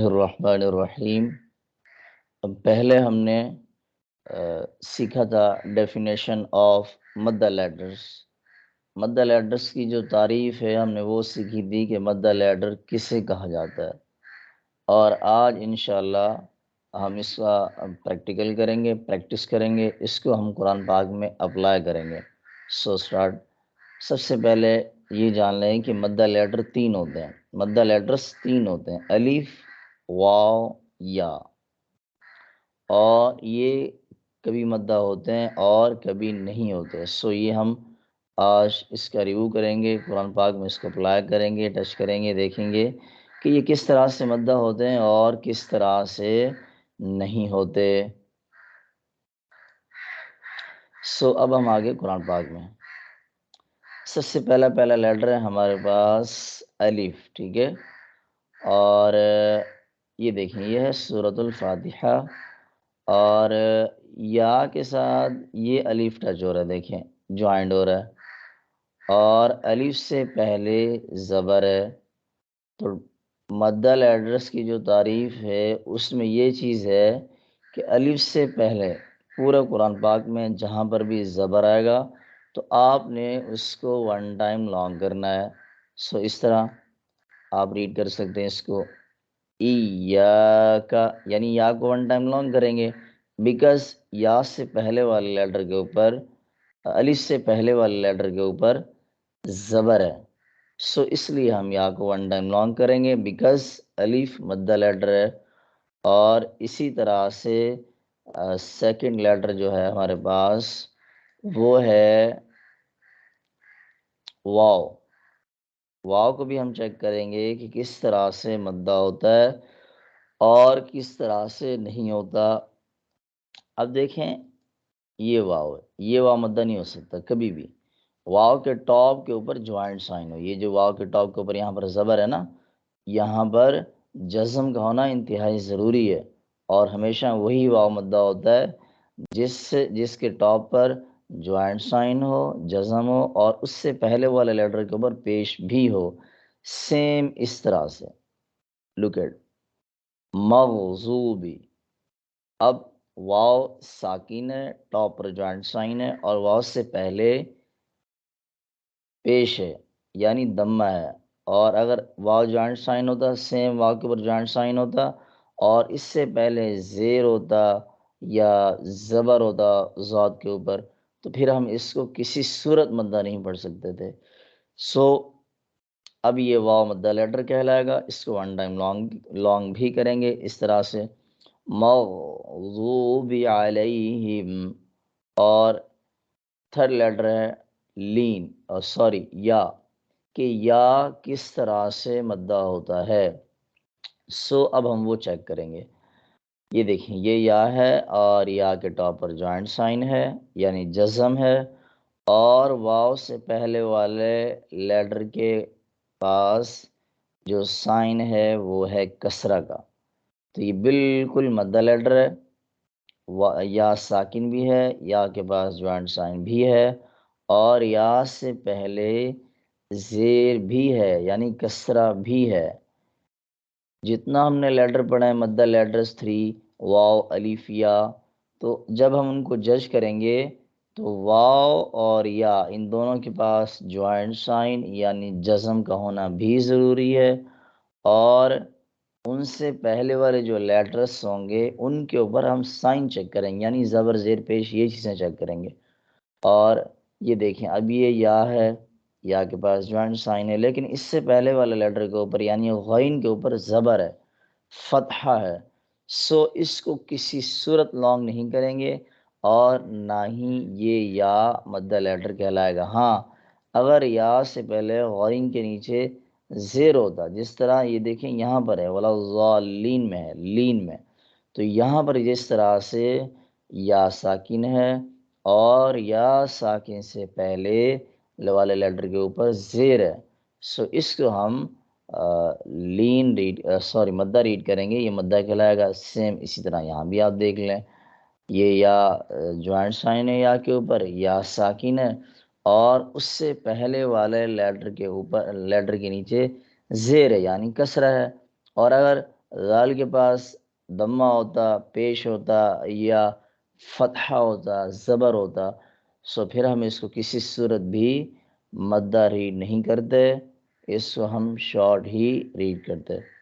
الرحمن الرحیم۔ اب پہلے ہم نے سیکھا تھا ڈیفینیشن آف مدہ لیڈرز۔ مدہ لیڈرز کی جو تعریف ہے ہم نے وہ سیکھی تھی کہ مدہ لیڈر کسے کہا جاتا ہے، اور آج انشاءاللہ ہم اس کا پریکٹیکل کریں گے، پریکٹس کریں گے، اس کو ہم قرآن پاک میں اپلائی کریں گے۔ سٹارٹ۔ سب سے پہلے یہ جان لیں کہ مدہ لیڈر تین ہوتے ہیں، مدہ لیڈرز تین ہوتے ہیں، الف، واو، یا، اور یہ کبھی مدہ ہوتے ہیں اور کبھی نہیں ہوتے۔ یہ ہم آج اس کا ریویو کریں گے، قرآن پاک میں اس کو اپلائی کریں گے، ٹچ کریں گے، دیکھیں گے کہ یہ کس طرح سے مدہ ہوتے ہیں اور کس طرح سے نہیں ہوتے۔ اب ہم آگے قرآن پاک میں سب سے پہلا لیٹر ہے ہمارے پاس الف، ٹھیک ہے، اور یہ دیکھیں یہ ہے سورۃ الفاتحہ، اور یا کے ساتھ یہ الف ٹچ ہو رہا ہے، دیکھیں جوائنڈ ہو رہا ہے، اور الف سے پہلے زبر ہے۔ تو مدہ لیڈرز کی جو تعریف ہے اس میں یہ چیز ہے کہ الف سے پہلے پورا قرآن پاک میں جہاں پر بھی زبر آئے گا تو آپ نے اس کو ون ٹائم لانگ کرنا ہے۔ اس طرح آپ ریڈ کر سکتے ہیں اس کو، ایاک، یعنی یا کو ون ٹائم لانگ کریں گے بیکاز یا سے پہلے والے لیٹر کے اوپر، الف سے پہلے والے لیٹر کے اوپر زبر ہے، اس لیے ہم یا کو ون ٹائم لانگ کریں گے بیکاز الف مدہ لیٹر ہے۔ اور اسی طرح سے سیکنڈ لیٹر جو ہے ہمارے پاس وہ ہے واو۔ واو کو بھی ہم چیک کریں گے کہ کس طرح سے مدہ ہوتا ہے اور کس طرح سے نہیں ہوتا۔ اب دیکھیں یہ واو ہے، یہ واو مدہ نہیں ہو سکتا کبھی بھی۔ واو کے ٹاپ کے اوپر جوائنٹ سائن ہو، یہ جو واو کے ٹاپ کے اوپر یہاں پر زبر ہے نا، یہاں پر جزم کا ہونا انتہائی ضروری ہے، اور ہمیشہ وہی واو مدہ ہوتا ہے جس کے ٹاپ پر جوائنٹ سائن ہو، جزم ہو، اور اس سے پہلے والے لیٹر کے اوپر پیش بھی ہو۔ سیم اس طرح سے لک ایٹ مغضوبی، اب واو ساکن ہے، ٹاپ پر جوائنٹ سائن ہے، اور واو سے پہلے پیش ہے یعنی دمہ ہے، اور اگر واو جوائنٹ سائن ہوتا سیم واو کے اوپر جوائنٹ سائن ہوتا اور اس سے پہلے زیر ہوتا یا زبر ہوتا ذات کے اوپر تو پھر ہم اس کو کسی صورت مدہ نہیں پڑھ سکتے تھے۔ اب یہ واو مدہ لیٹر کہلائے گا، اس کو ون ٹائم لانگ بھی کریں گے اس طرح سے، مغضوب علیہم، اور تھرڈ لیٹر ہے لین، یا، کہ یا کس طرح سے مدہ ہوتا ہے۔ اب ہم وہ چیک کریں گے۔ یہ دیکھیں یہ یا ہے، اور یا کے ٹاپ پر جوائنٹ سائن ہے یعنی جزم ہے، اور واو سے پہلے والے لیٹر کے پاس جو سائن ہے وہ ہے کسرہ کا، تو یہ بالکل مدہ لیٹر ہے، یا ساکن بھی ہے، یا کے پاس جوائنٹ سائن بھی ہے، اور یا سے پہلے زیر بھی ہے یعنی کسرہ بھی ہے۔ جتنا ہم نے لیٹر پڑھا ہے مدہ لیٹرز 3 واو الف یا، تو جب ہم ان کو جج کریں گے تو واو اور یا ان دونوں کے پاس جوائنٹ سائن یعنی جزم کا ہونا بھی ضروری ہے، اور ان سے پہلے والے جو لیٹرز ہوں گے ان کے اوپر ہم سائن چیک کریں گے یعنی زبر زیر پیش، یہ چیزیں چیک کریں گے۔ اور یہ دیکھیں اب یہ یا ہے، یا کے پاس جوائنٹ سائن ہے، لیکن اس سے پہلے والے لیٹر کے اوپر یعنی غین کے اوپر زبر ہے، فتحہ ہے، اس کو کسی صورت لانگ نہیں کریں گے، اور نہ ہی یہ یا مدہ لیٹر کہلائے گا۔ ہاں اگر یا سے پہلے غین کے نیچے زیر ہوتا، جس طرح یہ دیکھیں یہاں پر ہے ولا ضالین میں ہے، لین میں، تو یہاں پر جس طرح سے یا ساکن ہے اور یا ساکن سے پہلے والے لیٹر کے اوپر زیر ہے، اس کو ہم مدہ ریڈ کریں گے، یہ مدہ کہلائے گا۔ سیم اسی طرح یہاں بھی آپ دیکھ لیں، یہ یا جوائنٹ سائن ہے یا کے اوپر، یا ساکن ہے، اور اس سے پہلے والے لیٹر کے نیچے زیر ہے یعنی کسرہ ہے، اور اگر ذال کے پاس دمہ ہوتا، پیش ہوتا یا فتحہ ہوتا، زبر ہوتا، سو پھر ہم اس کو کسی صورت بھی مدہ ریڈ نہیں کرتے، اس کو ہم شارٹ ہی ریڈ کرتے.